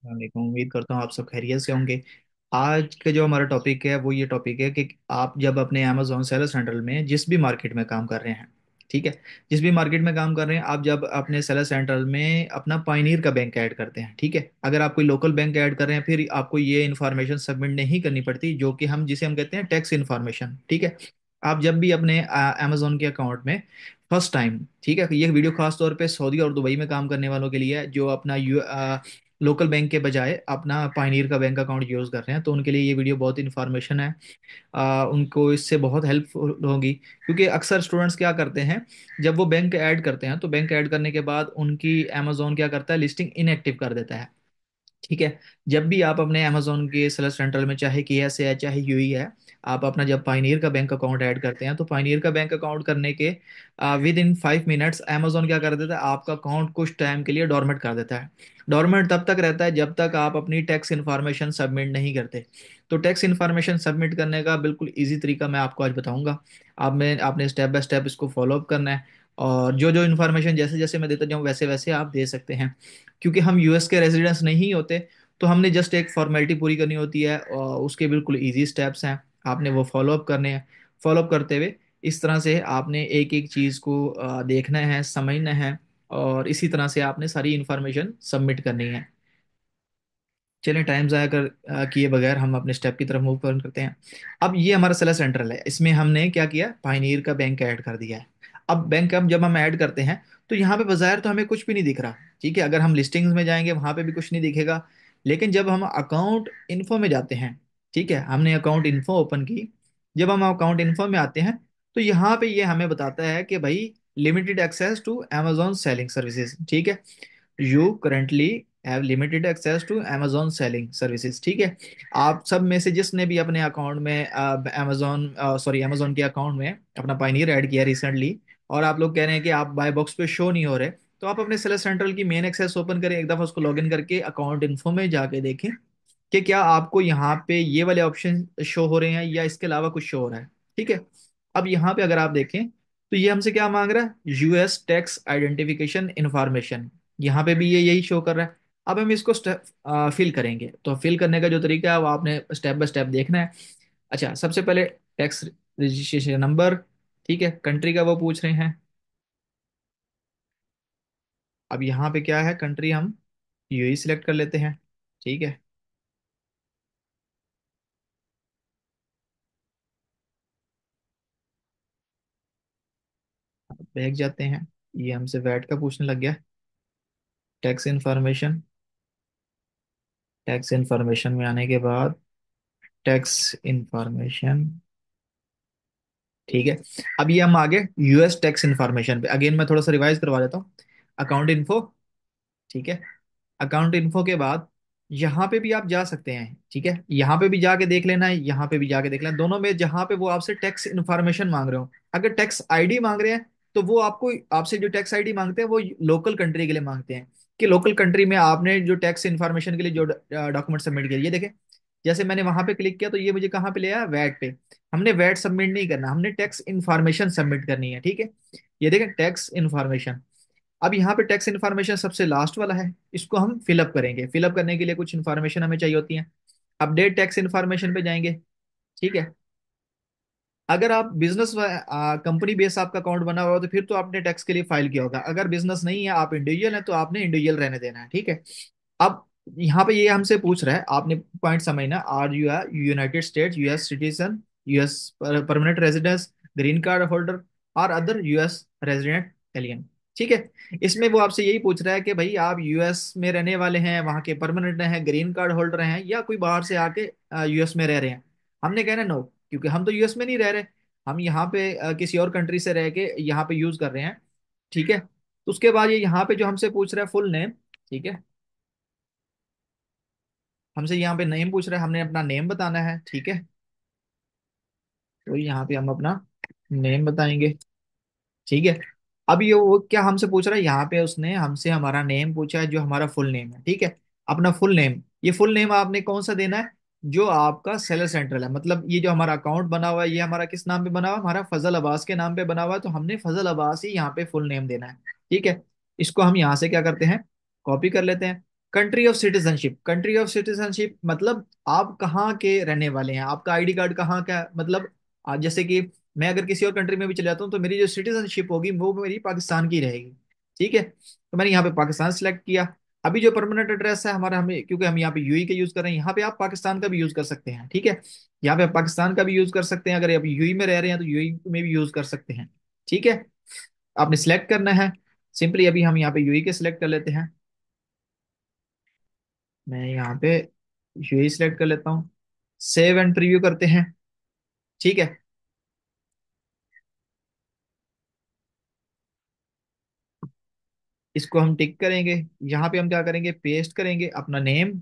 वालेकुम। उम्मीद करता हूँ आप सब खैरियत से होंगे। आज का जो हमारा टॉपिक है वो ये टॉपिक है कि आप जब अपने अमेजोन सेलर सेंटर में जिस भी मार्केट में काम कर रहे हैं, ठीक है, जिस भी मार्केट में काम कर रहे हैं, आप जब अपने सेलर सेंटर में अपना पाइनियर का बैंक ऐड करते हैं, ठीक है, अगर आप कोई लोकल बैंक ऐड कर रहे हैं फिर आपको ये इन्फॉर्मेशन सबमिट नहीं करनी पड़ती, जो कि हम जिसे हम कहते हैं टैक्स इन्फॉर्मेशन, ठीक है। आप जब भी अपने अमेजोन के अकाउंट में फर्स्ट टाइम, ठीक है, ये वीडियो खास तौर पे सऊदी और दुबई में काम करने वालों के लिए है, जो अपना लोकल बैंक के बजाय अपना पाइनियर का बैंक अकाउंट यूज़ कर रहे हैं, तो उनके लिए ये वीडियो बहुत इन्फॉर्मेशन है। उनको इससे बहुत हेल्पफुल होगी, क्योंकि अक्सर स्टूडेंट्स क्या करते हैं, जब वो बैंक ऐड करते हैं तो बैंक ऐड करने के बाद उनकी अमेजोन क्या करता है, लिस्टिंग इनएक्टिव कर देता है, ठीक है। जब भी आप अपने अमेजोन के सेलर सेंटर में, चाहे केएस है चाहे यूई है, आप अपना जब पाइनियर का बैंक अकाउंट ऐड करते हैं तो पाइनियर का बैंक अकाउंट करने के विद इन 5 मिनट्स अमेजोन क्या कर देता है, आपका अकाउंट कुछ टाइम के लिए डोरमेंट कर देता है। डोरमेंट तब तक रहता है जब तक आप अपनी टैक्स इन्फॉर्मेशन सबमिट नहीं करते। तो टैक्स इन्फॉर्मेशन सबमिट करने का बिल्कुल ईजी तरीका मैं आपको आज बताऊंगा। आप में आपने स्टेप बाय स्टेप इसको फॉलो अप करना है, और जो जो इन्फॉर्मेशन जैसे जैसे मैं देता जाऊँ वैसे वैसे आप दे सकते हैं। क्योंकि हम यूएस के रेजिडेंट्स नहीं होते, तो हमने जस्ट एक फॉर्मेलिटी पूरी करनी होती है, और उसके बिल्कुल इजी स्टेप्स हैं, आपने वो फॉलो अप करने हैं। फॉलो अप करते हुए इस तरह से आपने एक एक चीज़ को देखना है, समझना है, और इसी तरह से आपने सारी इन्फॉर्मेशन सबमिट करनी है। चलिए टाइम ज़ाया किए बगैर हम अपने स्टेप की तरफ मूव करते हैं। अब ये हमारा सेलर सेंट्रल है, इसमें हमने क्या किया, पाइनियर का बैंक ऐड कर दिया है। अब बैंक अब जब हम ऐड करते हैं तो यहाँ पे बाजार तो हमें कुछ भी नहीं दिख रहा, ठीक है, अगर हम लिस्टिंग्स में जाएंगे वहां पे भी कुछ नहीं दिखेगा। लेकिन जब हम अकाउंट इन्फो में जाते हैं, ठीक है, हमने अकाउंट इन्फो ओपन की, जब हम अकाउंट इन्फो में आते हैं तो यहाँ पे ये हमें बताता है कि भाई limited access to Amazon selling services, ठीक है, you currently have limited access to Amazon selling services, ठीक है। आप सब में से जिसने भी अपने अकाउंट में अमेजोन अमेजोन के अकाउंट में अपना पाइनियर ऐड किया रिसेंटली, और आप लोग कह रहे हैं कि आप बाय बॉक्स पे शो नहीं हो रहे, तो आप अपने सेलर सेंट्रल की मेन एक्सेस ओपन करें, एक दफा उसको लॉगिन करके अकाउंट इन्फो में जाके देखें कि क्या आपको यहाँ पे ये वाले ऑप्शन शो हो रहे हैं या इसके अलावा कुछ शो हो रहा है, ठीक है। अब यहाँ पे अगर आप देखें तो ये हमसे क्या मांग रहा है, यूएस टैक्स आइडेंटिफिकेशन इंफॉर्मेशन, यहाँ पे भी ये यही शो कर रहा है। अब हम इसको स्टेप फिल करेंगे, तो फिल करने का जो तरीका है वो आपने स्टेप बाय स्टेप देखना है। अच्छा, सबसे पहले टैक्स रजिस्ट्रेशन नंबर, ठीक है, कंट्री का वो पूछ रहे हैं। अब यहाँ पे क्या है, कंट्री हम यूएई सिलेक्ट कर लेते हैं, ठीक है। बैग जाते हैं, ये हमसे वैट का पूछने लग गया। टैक्स इन्फॉर्मेशन, टैक्स इन्फॉर्मेशन में आने के बाद टैक्स इन्फॉर्मेशन, ठीक है। अब ये हम आगे यूएस टैक्स इन्फॉर्मेशन पे, अगेन मैं थोड़ा सा रिवाइज करवा देता हूँ। अकाउंट इन्फो, ठीक है, अकाउंट इन्फो के बाद यहाँ पे भी आप जा सकते हैं, ठीक है, यहाँ पे भी जाके देख लेना है, यहाँ पे भी जाके देख लेना, दोनों में जहाँ पे वो आपसे टैक्स इन्फॉर्मेशन मांग रहे हो। अगर टैक्स आईडी मांग रहे हैं तो वो आपको, आपसे जो टैक्स आईडी मांगते हैं वो लोकल कंट्री के लिए मांगते हैं, कि लोकल कंट्री में आपने जो टैक्स इन्फॉर्मेशन के लिए जो डॉक्यूमेंट सबमिट किया, ये देखें, जैसे मैंने वहां पे क्लिक किया तो ये मुझे कहाँ पे ले आया, वैट पे। हमने वैट सबमिट नहीं करना, हमने टैक्स इन्फॉर्मेशन सबमिट करनी है, ठीक है। ये देखें टैक्स इन्फॉर्मेशन। अब यहाँ पे टैक्स इन्फॉर्मेशन सबसे लास्ट वाला है, इसको हम फिलअप करेंगे। फिलअप करने के लिए कुछ इन्फॉर्मेशन हमें चाहिए होती है, अपडेट टैक्स इन्फॉर्मेशन पे जाएंगे, ठीक है। अगर आप बिजनेस कंपनी बेस आपका अकाउंट बना हुआ हो तो फिर तो आपने टैक्स के लिए फाइल किया होगा, अगर बिजनेस नहीं है आप इंडिविजुअल हैं तो आपने इंडिविजुअल रहने देना है, ठीक है। अब यहाँ पे ये हमसे पूछ रहा है, आपने पॉइंट समझना, are you are United States US citizen, US permanent residence, green card holder, और अदर यूएस रेजिडेंट एलियन, ठीक है। इसमें वो आपसे यही पूछ रहा है कि भाई आप यूएस में रहने वाले हैं, वहाँ के परमानेंट हैं, ग्रीन कार्ड होल्डर हैं, या कोई बाहर से आके यूएस में रह रहे हैं। हमने कहना नो, क्योंकि हम तो यूएस में नहीं रह रहे, हम यहाँ पे किसी और कंट्री से रह के यहाँ पे यूज कर रहे हैं, ठीक है। तो उसके बाद ये यहाँ पे जो हमसे पूछ रहा है फुल नेम, ठीक है, हमसे यहाँ पे नेम पूछ रहा है, हमने अपना नेम बताना है, ठीक है। तो यहाँ पे हम अपना नेम बताएंगे, ठीक है। अब ये वो क्या हमसे पूछ रहा है, यहाँ पे उसने हमसे हमारा नेम पूछा है, जो हमारा फुल नेम है, ठीक है। अपना फुल नेम, ये फुल नेम आपने कौन सा देना है, जो आपका सेलर सेंट्रल है, मतलब ये जो हमारा अकाउंट बना हुआ है ये हमारा किस नाम पे बना हुआ है, हमारा फजल अब्बास के नाम पे बना हुआ है, तो हमने फजल अब्बास ही यहाँ पे फुल नेम देना है, ठीक है। इसको हम यहाँ से क्या करते हैं, कॉपी कर लेते हैं। Country of citizenship, country of citizenship मतलब आप कहाँ के रहने वाले हैं, आपका आईडी कार्ड कहाँ का है। मतलब जैसे कि मैं अगर किसी और कंट्री में भी चले जाता हूँ तो मेरी जो सिटीजनशिप होगी वो मेरी पाकिस्तान की रहेगी। ठीक है, तो मैंने यहाँ पे पाकिस्तान सिलेक्ट किया। अभी जो परमानेंट एड्रेस है हमारा, हमें क्योंकि हम यहाँ पे यूई का यूज कर रहे हैं, यहाँ पे आप पाकिस्तान का भी यूज कर सकते हैं। ठीक है, यहाँ पे आप पाकिस्तान का भी यूज कर सकते हैं, अगर आप यूई में रह रहे हैं तो यूई में भी यूज कर सकते हैं। ठीक है, आपने सिलेक्ट करना है। सिंपली अभी हम यहाँ पे यूई के सिलेक्ट कर लेते हैं। मैं यहाँ पे यूएई सिलेक्ट कर लेता हूँ, सेव एंड प्रीव्यू करते हैं। ठीक है, इसको हम टिक करेंगे। यहाँ पे हम क्या करेंगे, पेस्ट करेंगे अपना नेम।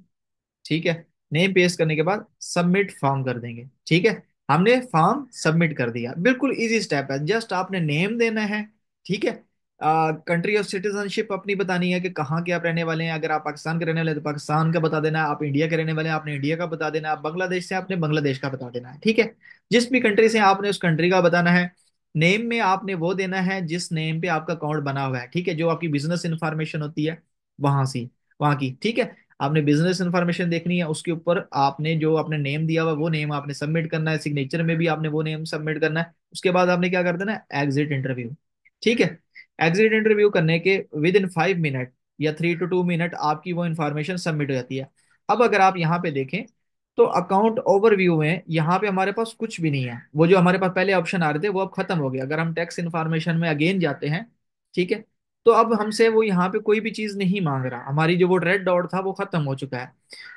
ठीक है, नेम पेस्ट करने के बाद सबमिट फॉर्म कर देंगे। ठीक है, हमने फॉर्म सबमिट कर दिया, बिल्कुल इजी स्टेप है, जस्ट आपने नेम देना है। ठीक है, कंट्री ऑफ सिटीजनशिप अपनी बतानी है कि कहाँ के आप रहने वाले हैं, अगर आप पाकिस्तान के रहने वाले हैं तो पाकिस्तान का बता देना है, आप इंडिया के रहने वाले हैं आपने इंडिया का बता देना है, आप बांग्लादेश से आपने बांग्लादेश का बता देना है। ठीक है, जिस भी कंट्री से आपने उस कंट्री का बताना है। नेम में आपने वो देना है जिस नेम पे आपका अकाउंट बना हुआ है। ठीक है, जो आपकी बिजनेस इंफॉर्मेशन होती है वहां से, वहां की। ठीक है, आपने बिजनेस इन्फॉर्मेशन देखनी है, उसके ऊपर आपने जो आपने नेम दिया हुआ वो नेम आपने सबमिट करना है, सिग्नेचर में भी आपने वो नेम सबमिट करना है। उसके बाद आपने क्या कर देना है, एग्जिट इंटरव्यू। ठीक है, एग्जिट इंटरव्यू करने के विद इन 5 मिनट या 3 to 2 मिनट आपकी वो इन्फॉर्मेशन सबमिट हो जाती है। अब अगर आप यहाँ पे देखें तो अकाउंट ओवरव्यू में यहाँ पे हमारे पास कुछ भी नहीं है, वो जो हमारे पास पहले ऑप्शन आ रहे थे वो अब खत्म हो गए। अगर हम टैक्स इन्फॉर्मेशन में अगेन जाते हैं, ठीक है, तो अब हमसे वो यहाँ पे कोई भी चीज नहीं मांग रहा, हमारी जो वो रेड डॉट था वो खत्म हो चुका है।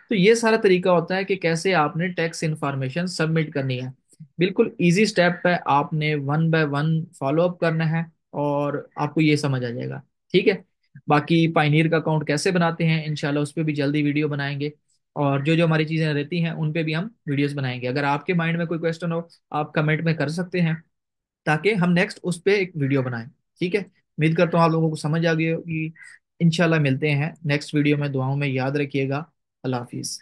तो ये सारा तरीका होता है कि कैसे आपने टैक्स इन्फॉर्मेशन सबमिट करनी है। बिल्कुल इजी स्टेप है, आपने one by one follow up करना है और आपको ये समझ आ जाएगा। ठीक है, बाकी पाइनियर का अकाउंट कैसे बनाते हैं इंशाल्लाह उस पर भी जल्दी वीडियो बनाएंगे, और जो जो हमारी चीजें रहती हैं उन पे भी हम वीडियोस बनाएंगे। अगर आपके माइंड में कोई क्वेश्चन हो आप कमेंट में कर सकते हैं, ताकि हम नेक्स्ट उस पे एक वीडियो बनाएं। ठीक है, उम्मीद करता हूँ आप लोगों को समझ आ गई होगी। इंशाल्लाह मिलते हैं नेक्स्ट वीडियो में, दुआओं में याद रखिएगा। अल्लाह हाफिज।